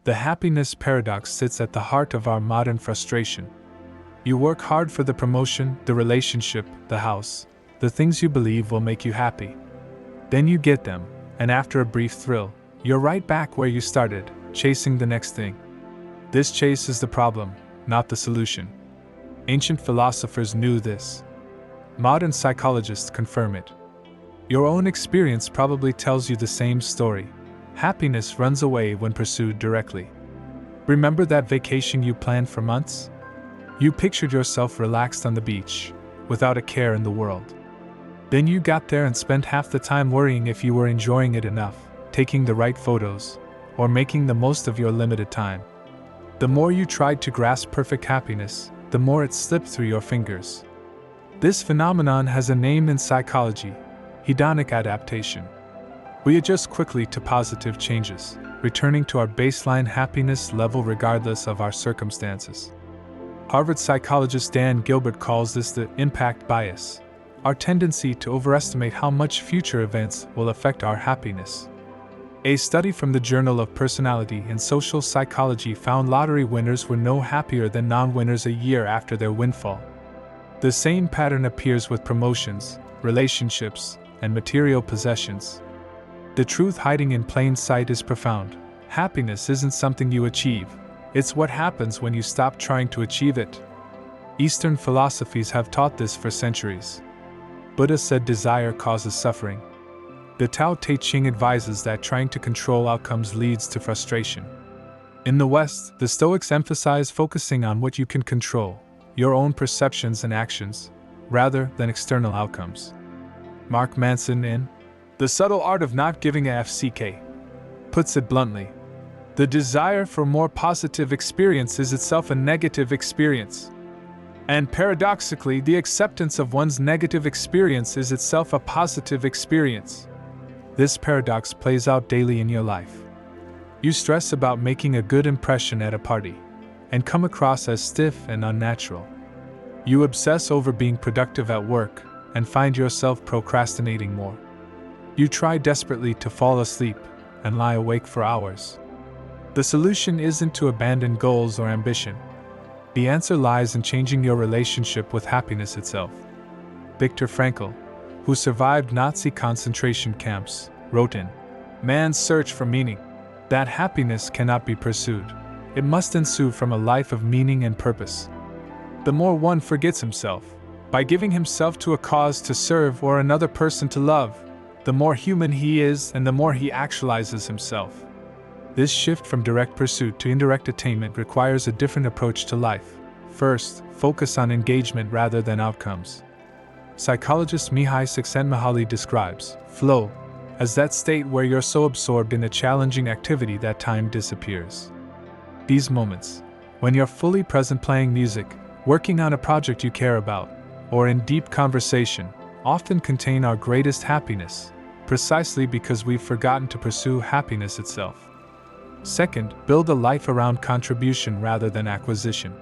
The happiness paradox sits at the heart of our modern frustration. You work hard for the promotion, the relationship, the house, the things you believe will make you happy. Then you get them, and after a brief thrill, you're right back where you started, chasing the next thing. This chase is the problem, not the solution. Ancient philosophers knew this. Modern psychologists confirm it. Your own experience probably tells you the same story. Happiness runs away when pursued directly. Remember that vacation you planned for months? You pictured yourself relaxed on the beach, without a care in the world. Then you got there and spent half the time worrying if you were enjoying it enough, taking the right photos, or making the most of your limited time. The more you tried to grasp perfect happiness, the more it slipped through your fingers. This phenomenon has a name in psychology: hedonic adaptation. We adjust quickly to positive changes, returning to our baseline happiness level regardless of our circumstances. Harvard psychologist Dan Gilbert calls this the impact bias, our tendency to overestimate how much future events will affect our happiness. A study from the Journal of Personality and Social Psychology found lottery winners were no happier than non-winners a year after their windfall. The same pattern appears with promotions, relationships, and material possessions. The truth hiding in plain sight is profound. Happiness isn't something you achieve, it's what happens when you stop trying to achieve it. Eastern philosophies have taught this for centuries. Buddha said desire causes suffering. The Tao Te Ching advises that trying to control outcomes leads to frustration. In the West, the Stoics emphasize focusing on what you can control, your own perceptions and actions, rather than external outcomes. Mark Manson in The Subtle Art of Not Giving a FCK puts it bluntly: the desire for more positive experience is itself a negative experience. And paradoxically, the acceptance of one's negative experience is itself a positive experience. This paradox plays out daily in your life. You stress about making a good impression at a party, and come across as stiff and unnatural. You obsess over being productive at work, and find yourself procrastinating more. You try desperately to fall asleep, and lie awake for hours. The solution isn't to abandon goals or ambition. The answer lies in changing your relationship with happiness itself. Viktor Frankl, who survived Nazi concentration camps, wrote in Man's Search for Meaning that happiness cannot be pursued. It must ensue from a life of meaning and purpose. The more one forgets himself, by giving himself to a cause to serve or another person to love, the more human he is and the more he actualizes himself. This shift from direct pursuit to indirect attainment requires a different approach to life. First, focus on engagement rather than outcomes. Psychologist Mihai Csikszentmihalyi describes flow as that state where you're so absorbed in a challenging activity that time disappears. These moments, when you're fully present playing music, working on a project you care about, or in deep conversation, often contain our greatest happiness, precisely because we've forgotten to pursue happiness itself. Second, build a life around contribution rather than acquisition.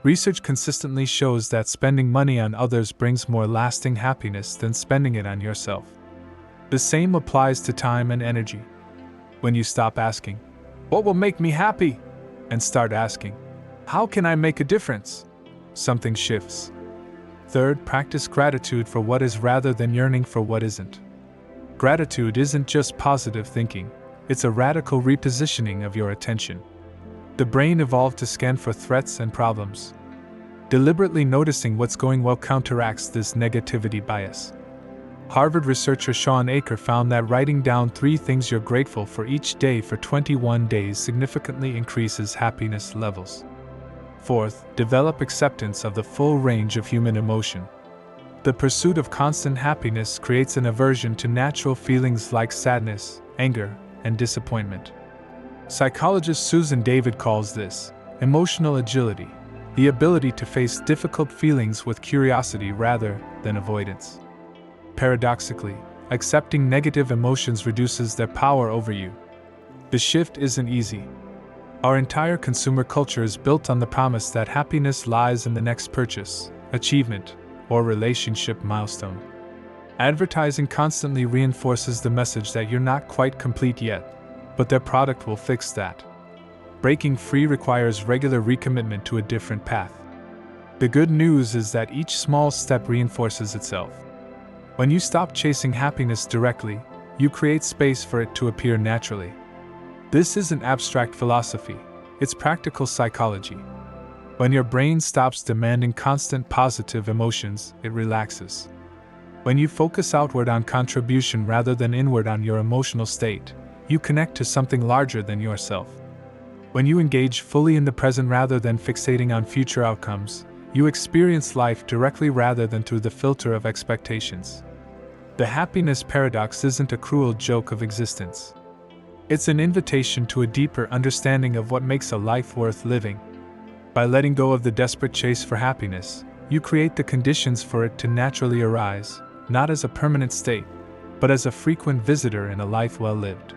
Research consistently shows that spending money on others brings more lasting happiness than spending it on yourself. The same applies to time and energy. When you stop asking, "What will make me happy?" and start asking, "How can I make a difference?" something shifts. Third, practice gratitude for what is rather than yearning for what isn't. Gratitude isn't just positive thinking, it's a radical repositioning of your attention. The brain evolved to scan for threats and problems. Deliberately noticing what's going well counteracts this negativity bias. Harvard researcher Sean Aker found that writing down 3 things you're grateful for each day for 21 days significantly increases happiness levels. Fourth, develop acceptance of the full range of human emotion. The pursuit of constant happiness creates an aversion to natural feelings like sadness, anger, and disappointment. Psychologist Susan David calls this emotional agility, the ability to face difficult feelings with curiosity rather than avoidance. Paradoxically, accepting negative emotions reduces their power over you. The shift isn't easy. Our entire consumer culture is built on the promise that happiness lies in the next purchase, achievement, or relationship milestone. Advertising constantly reinforces the message that you're not quite complete yet, but their product will fix that. Breaking free requires regular recommitment to a different path. The good news is that each small step reinforces itself. When you stop chasing happiness directly, you create space for it to appear naturally. This isn't abstract philosophy, it's practical psychology. When your brain stops demanding constant positive emotions, it relaxes. When you focus outward on contribution rather than inward on your emotional state, you connect to something larger than yourself. When you engage fully in the present rather than fixating on future outcomes, you experience life directly rather than through the filter of expectations. The happiness paradox isn't a cruel joke of existence. It's an invitation to a deeper understanding of what makes a life worth living. By letting go of the desperate chase for happiness, you create the conditions for it to naturally arise, not as a permanent state, but as a frequent visitor in a life well lived.